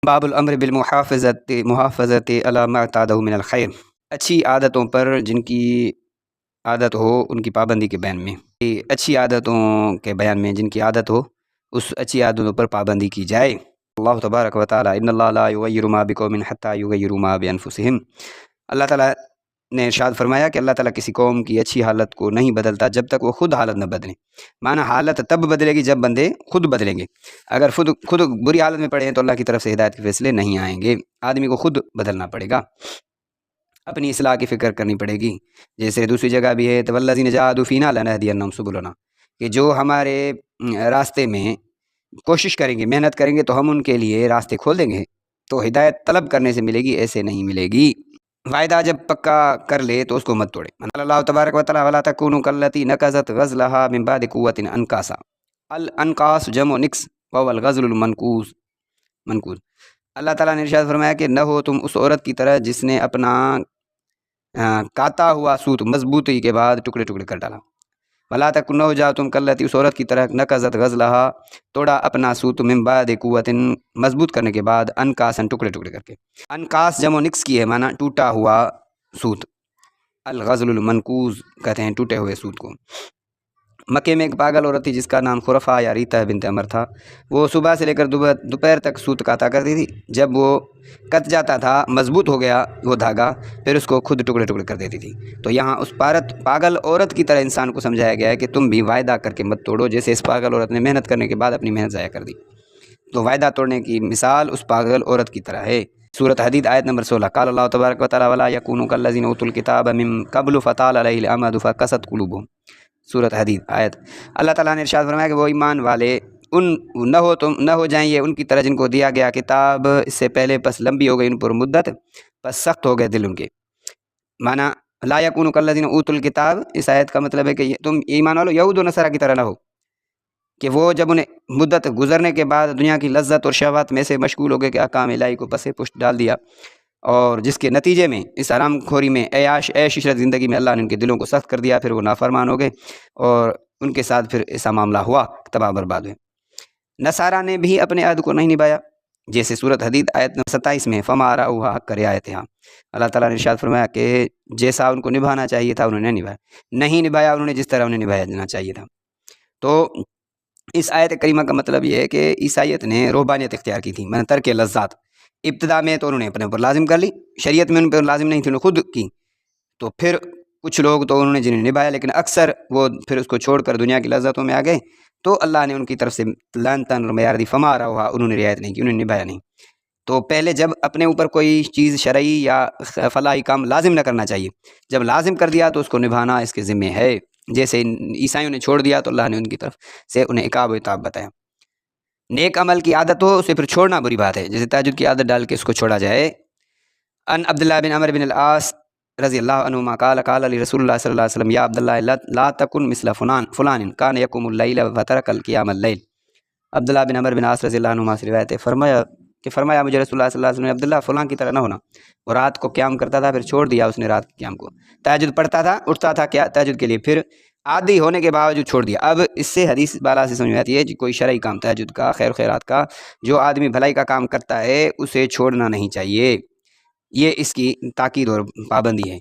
باب الامر محافظت علی ما اعتادہ من الخیر، اچھی عادتوں پر جن کی عادت ہو ان کی پابندی کے بیان میں، اچھی عادتوں کے بیان میں جن کی عادت ہو اس اچھی عادتوں پر پابندی کی جائے۔ اللہ تبارک و تعالی ان اللہ لا یغیر ما بقوم حتی یغیروا ما بانفسہم، اللہ تعالیٰ نے ارشاد فرمایا کہ اللہ تعالیٰ کسی قوم کی اچھی حالت کو نہیں بدلتا جب تک وہ خود حالت نہ بدلیں۔ معنی حالت تب بدلے گی جب بندے خود بدلیں گے، اگر خود بری حالت میں پڑے ہیں تو اللہ کی طرف سے ہدایت کے فیصلے نہیں آئیں گے، آدمی کو خود بدلنا پڑے گا، اپنی اصلاح کی فکر کرنی پڑے گی۔ جیسے دوسری جگہ بھی ہے والذین جاہدوا فینا لنہدینہم سبلنا، کہ جو ہمارے راستے میں کوشش کریں گے، محنت کریں گے تو ہم ان کے لیے راستے کھول دیں گے۔ تو ہدایت طلب کرنے سے ملے گی، ایسے نہیں ملے گی۔ وعدہ جب پکا کر لے تو اس کو مت توڑے۔ اللہ تبارک و تعالی ولا تکونوا کالتی نقضت غزلها من بعد قوة انکاسا، الانکاس جمع نکس وهو الغزل المنکوس۔ اللہ تعالیٰ نے ارشاد فرمایا کہ نہ ہو تم اس عورت کی طرح جس نے اپنا کاتا ہوا سوت مضبوطی کے بعد ٹکڑے ٹکڑے کر ڈالا۔ ولا تکن، نہ ہو جاؤ تم کالتی اس عورت کی طرح نقضت غزلها، توڑا اپنا سوت من بعد قوت، مضبوط کرنے کے بعد، انکاسن ٹکڑے ٹکڑے کر کے۔ انکاس جمع نکس کی ہے، معنی ٹوٹا ہوا سوت، الغزل المنکوز کہتے ہیں ٹوٹے ہوئے سوت کو۔ مکے میں ایک پاگل عورت تھی جس کا نام خرفہ یا ریتا بنت عمر تھا، وہ صبح سے لے کر دوپہر تک سوت کاتا کرتی تھی، جب وہ کٹ جاتا تھا مضبوط ہو گیا وہ دھاگا پھر اس کو خود ٹکڑے ٹکڑے کر دیتی تھی۔ تو یہاں اس پاگل عورت کی طرح انسان کو سمجھایا گیا ہے کہ تم بھی وعدہ کر کے مت توڑو، جیسے اس پاگل عورت نے محنت کرنے کے بعد اپنی محنت ضائع کر دی۔ تو وعدہ توڑنے کی مثال اس پاگل عورت کی طرح ہے۔ سورۃ حدید آیت نمبر 16، قال اللہ تبارک و تعالی ولا یکونوا کالذین اوتوا الکتاب من قبل فطال علیہم الامد فقست قلوبہم۔ سورۃ حدید آیت، اللہ تعالیٰ نے ارشاد فرمایا کہ وہ ایمان والے نہ ہو جائیں یہ ان کی طرح جن کو دیا گیا کتاب اس سے پہلے، پس لمبی ہو گئی ان پر مدت، پس سخت ہو گئے دل ان کے۔ معنی لا یکونوا کالذین اوتوا الکتاب، اس آیت کا مطلب ہے کہ تم ایمان والو یہود و نصارہ کی طرح نہ ہو کہ وہ جب انہیں مدت گزرنے کے بعد دنیا کی لذت اور شہوات میں سے مشغول ہو گئے کہ احکام الہی کو پس پشت ڈال دیا، اور جس کے نتیجے میں اس حرام خوری میں عیش عشرت زندگی میں اللہ نے ان کے دلوں کو سخت کر دیا، پھر وہ نافرمان ہو گئے اور ان کے ساتھ پھر ایسا معاملہ ہوا، تباہ برباد ہوئے۔ نصارہ نے بھی اپنے عہد کو نہیں نبھایا، جیسے سورۃ حدید آیت نمبر 27 میں فما رعوها حق رعایتها، اللہ تعالیٰ نے ارشاد فرمایا کہ جیسا ان کو نبھانا چاہیے تھا انہوں نے نہیں نبھایا انہوں نے جس طرح انہیں نبھایا جانا چاہیے تھا۔ تو اس آیت کریمہ کا مطلب یہ ہے کہ عیسائیت نے روحانیت اختیار کی تھی، میں نے ترک لذات، ابتدا میں تو انہوں نے اپنے اوپر لازم کر لی، شریعت میں ان پر لازم نہیں تھی، انہوں نے خود کی، تو پھر کچھ لوگ تو انہوں نے جنہیں نبھایا، لیکن اکثر وہ پھر اس کو چھوڑ کر دنیا کی لذتوں میں آ گئے، تو اللہ نے ان کی طرف سے لعنتاً اور معیار دی، فما رعوها، انہوں نے رعایت نہیں کی، انہوں نے نبھایا نہیں۔ تو پہلے جب اپنے اوپر کوئی چیز شرعی یا فلاحی کام لازم نہ کرنا چاہیے، جب لازم کر دیا تو اس کو نبھانا اس کے ذمہ ہے۔ جیسے عیسائیوں نے چھوڑ دیا تو اللہ نے ان کی طرف سے انہیں عقاب و عتاب بتایا۔ نیک عمل کی عادت ہو اسے پھر چھوڑنا بری بات ہے، جیسے تہجد کی عادت ڈال کے اس کو چھوڑا جائے۔ ان عبداللہ بن عمر بن العاص رضی اللہ عنہما قال قال علی رسول اللہ صلی اللہ علیہ وسلم یا عبداللہ لا تکن مثل فلان کان یقوم اللیل وترک القیام اللیل۔ عبداللہ بن عمر بن العاص رضی اللہ عنہما سے روایت ہے، فرمایا مجھے رسول اللہ صلی اللہ علیہ وسلم نے عبداللہ فلاں کی طرح نہ ہونا، وہ رات کو قیام کرتا تھا پھر چھوڑ دیا اس نے رات کے قیام کو، تہجد پڑھتا تھا اٹھتا تھا کیا تہجد کے لیے، پھر عادی ہونے کے باوجود چھوڑ دیا۔ اب اس سے حدیث بالا سے سمجھ میں آتی ہے کہ کوئی شرعی کام تہجد کا، خیر خیرات کا، جو آدمی بھلائی کا کام کرتا ہے اسے چھوڑنا نہیں چاہیے، یہ اس کی تاکید اور پابندی ہے۔